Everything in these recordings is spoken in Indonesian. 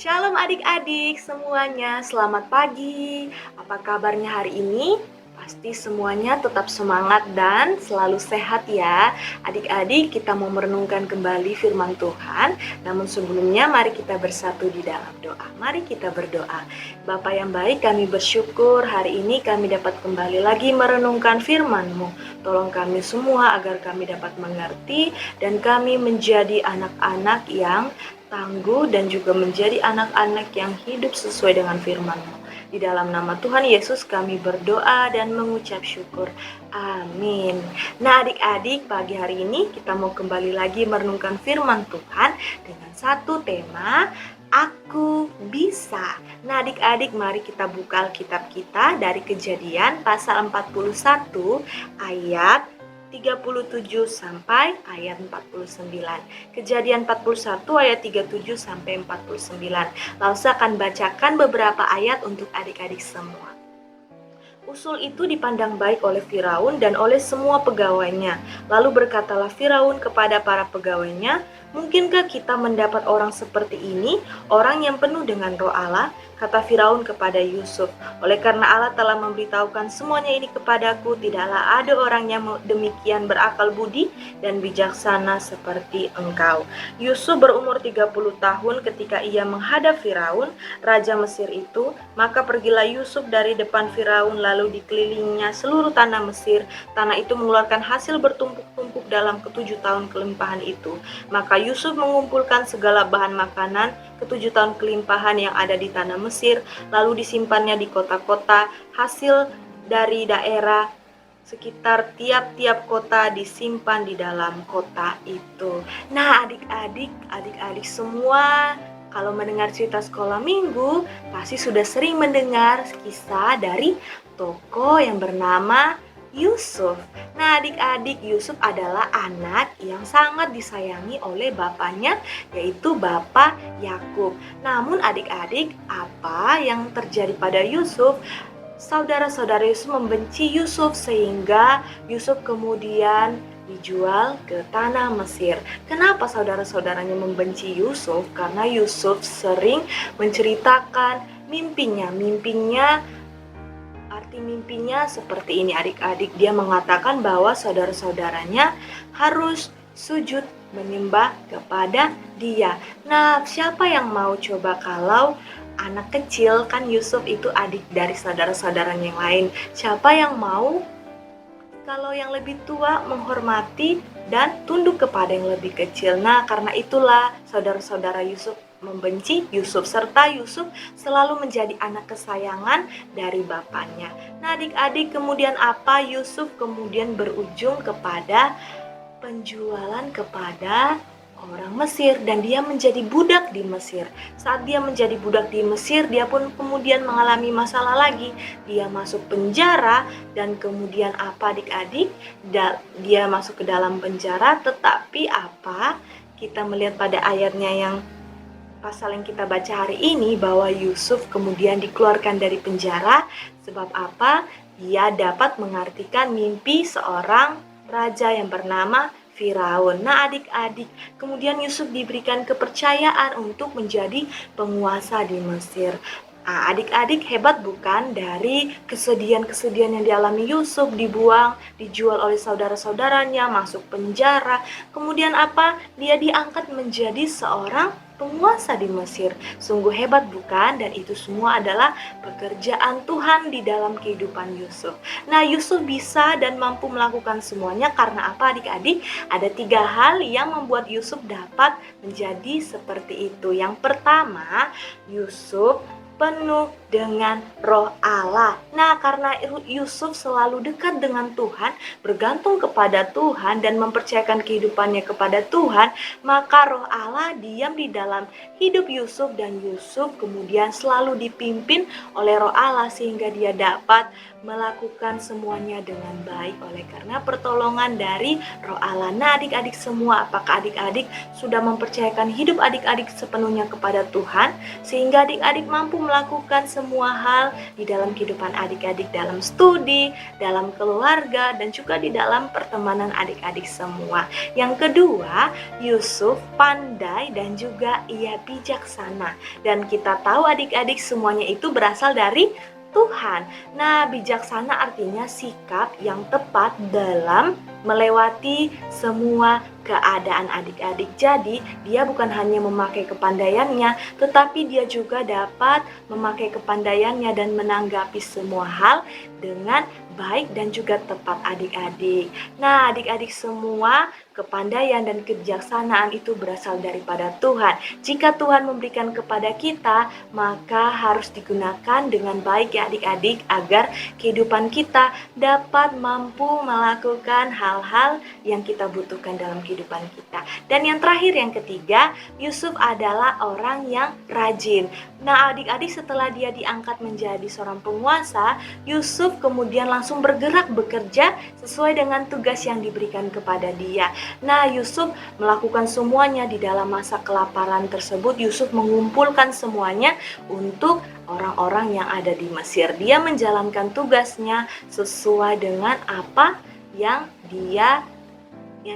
Shalom adik-adik semuanya, selamat pagi. Apa kabarnya hari ini? Pasti semuanya tetap semangat dan selalu sehat ya. Adik-adik, kita mau merenungkan kembali firman Tuhan. Namun sebelumnya mari kita bersatu di dalam doa. Mari kita berdoa. Bapa yang baik, kami bersyukur hari ini kami dapat kembali lagi merenungkan firman-Mu. Tolong kami semua agar kami dapat mengerti dan kami menjadi anak-anak yang tangguh dan juga menjadi anak-anak yang hidup sesuai dengan firman-Mu. Di dalam nama Tuhan Yesus kami berdoa dan mengucap syukur. Amin. Nah adik-adik, pagi hari ini kita mau kembali lagi merenungkan firman Tuhan dengan satu tema, Aku Bisa. Nah adik-adik, mari kita buka Alkitab kita dari Kejadian pasal 41 ayat 37 sampai ayat 49. Kejadian 41 ayat 37 sampai 49. Lalu saya akan bacakan beberapa ayat untuk adik-adik semua. Usul itu dipandang baik oleh Firaun dan oleh semua pegawainya. Lalu berkatalah Firaun kepada para pegawainya, "Mungkinkah kita mendapat orang seperti ini, orang yang penuh dengan roh Allah?" Kata Firaun kepada Yusuf, "Oleh karena Allah telah memberitahukan semuanya ini kepadaku, tidaklah ada orang yang demikian berakal budi dan bijaksana seperti engkau." Yusuf berumur 30 tahun ketika ia menghadap Firaun, raja Mesir itu. Maka pergilah Yusuf dari depan Firaun, lalu dikelilinginya seluruh tanah Mesir. Tanah itu mengeluarkan hasil bertumpuk-tumpuk dalam ke-7 tahun kelimpahan itu. Maka Yusuf mengumpulkan segala bahan makanan ke-7 tahun kelimpahan yang ada di tanah Mesir, lalu disimpannya di kota-kota. Hasil dari daerah sekitar tiap-tiap kota disimpan di dalam kota itu. Nah adik-adik semua, kalau mendengar cerita sekolah minggu, pasti sudah sering mendengar kisah dari tokoh yang bernama Yusuf. Nah adik-adik, Yusuf adalah anak yang sangat disayangi oleh bapaknya, yaitu Bapak Yakub. Namun adik-adik, apa yang terjadi pada Yusuf? Saudara-saudara Yusuf membenci Yusuf sehingga Yusuf kemudian dijual ke tanah Mesir. Kenapa saudara-saudaranya membenci Yusuf? Karena Yusuf sering menceritakan mimpinya. Arti mimpinya seperti ini adik-adik. Dia mengatakan bahwa saudara-saudaranya harus sujud menyembah kepada dia. Nah, siapa yang mau coba kalau anak kecil, kan Yusuf itu adik dari saudara-saudaranya yang lain. Siapa yang mau kalau yang lebih tua menghormati dan tunduk kepada yang lebih kecil? Nah, karena itulah saudara-saudara Yusuf membenci Yusuf, serta Yusuf selalu menjadi anak kesayangan dari bapaknya. Nah adik-adik, kemudian apa? Yusuf kemudian berujung kepada penjualan kepada orang Mesir dan dia menjadi budak di Mesir. Saat dia menjadi budak di Mesir, dia pun kemudian mengalami masalah lagi. Dia masuk penjara dan kemudian apa adik-adik? Dia masuk ke dalam penjara, tetapi apa? Kita melihat pada ayatnya yang pasal yang kita baca hari ini bahwa Yusuf kemudian dikeluarkan dari penjara. Sebab apa? Dia dapat mengartikan mimpi seorang raja yang bernama Firaun. Nah adik-adik, kemudian Yusuf diberikan kepercayaan untuk menjadi penguasa di Mesir. Nah, adik-adik, hebat bukan dari kesedihan-kesedihan yang dialami Yusuf, dibuang, dijual oleh saudara-saudaranya, masuk penjara. Kemudian apa? Dia diangkat menjadi seorang penguasa di Mesir. Sungguh hebat bukan? Dan itu semua adalah pekerjaan Tuhan di dalam kehidupan Yusuf. Nah, Yusuf bisa dan mampu melakukan semuanya karena apa adik-adik? Ada 3 hal yang membuat Yusuf dapat menjadi seperti itu. Yang pertama, Yusuf penuh dengan roh Allah. Nah, karena Yusuf selalu dekat dengan Tuhan, bergantung kepada Tuhan dan mempercayakan kehidupannya kepada Tuhan, maka roh Allah diam di dalam hidup Yusuf dan Yusuf kemudian selalu dipimpin oleh roh Allah sehingga dia dapat melakukan semuanya dengan baik oleh karena pertolongan dari roh Allah. Nah, adik-adik semua, apakah adik-adik sudah mempercayakan hidup adik-adik sepenuhnya kepada Tuhan sehingga adik-adik mampu melakukan semua hal di dalam kehidupan adik-adik, dalam studi, dalam keluarga, dan juga di dalam pertemanan adik-adik semua. Yang kedua, Yusuf pandai dan juga ia bijaksana. Dan kita tahu adik-adik semuanya itu berasal dari Tuhan. Nah, bijaksana artinya sikap yang tepat dalam melewati semua keadaan adik-adik. Jadi, dia bukan hanya memakai kepandaiannya, tetapi dia juga dapat memakai kepandaiannya dan menanggapi semua hal dengan baik dan juga tepat adik-adik. Nah, adik-adik semua, kepandaian dan kebijaksanaan itu berasal daripada Tuhan. Jika Tuhan memberikan kepada kita, maka harus digunakan dengan baik ya adik-adik, agar kehidupan kita dapat mampu melakukan hal-hal yang kita butuhkan dalam kehidupan kita. Dan yang terakhir, yang ketiga, Yusuf adalah orang yang rajin. Nah, adik-adik, setelah dia diangkat menjadi seorang penguasa, Yusuf kemudian langsung bergerak bekerja sesuai dengan tugas yang diberikan kepada dia. Nah, Yusuf melakukan semuanya di dalam masa kelaparan tersebut. Yusuf mengumpulkan semuanya untuk orang-orang yang ada di Mesir. Dia menjalankan tugasnya sesuai dengan apa yang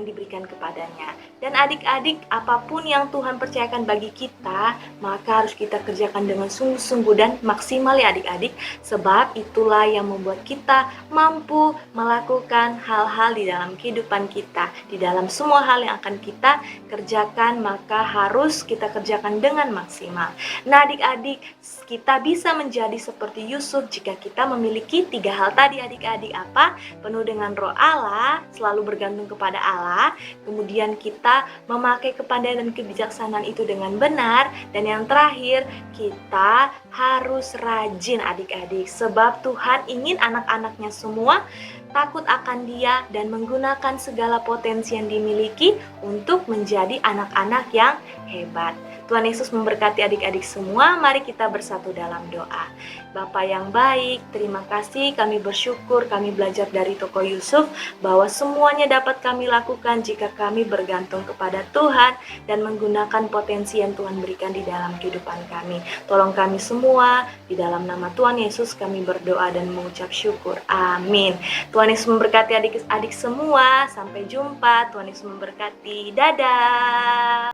diberikan kepadanya. Dan adik-adik, apapun yang Tuhan percayakan bagi kita, maka harus kita kerjakan dengan sungguh-sungguh dan maksimal ya adik-adik, sebab itulah yang membuat kita mampu melakukan hal-hal di dalam kehidupan kita. Di dalam semua hal yang akan kita kerjakan, maka harus kita kerjakan dengan maksimal. Nah adik-adik, kita bisa menjadi seperti Yusuf jika kita memiliki 3 hal tadi adik-adik. Apa? Penuh dengan roh Allah, selalu bergantung kepada Allah, kemudian kita memakai kepandaian dan kebijaksanaan itu dengan benar, dan yang terakhir, kita harus rajin adik-adik, sebab Tuhan ingin anak-anaknya semua takut akan Dia dan menggunakan segala potensi yang dimiliki untuk menjadi anak-anak yang hebat. Tuhan Yesus memberkati adik-adik semua. Mari kita bersatu dalam doa. Bapa yang baik, terima kasih, kami bersyukur kami belajar dari tokoh Yusuf bahwa semuanya dapat kami lakukan jika kami bergantung kepada Tuhan dan menggunakan potensi yang Tuhan berikan di dalam kehidupan kami. Tolong kami semua, di dalam nama Tuhan Yesus kami berdoa dan mengucap syukur. Amin. Tuhan Yesus memberkati adik-adik semua. Sampai jumpa. Tuhan Yesus memberkati. Dadah.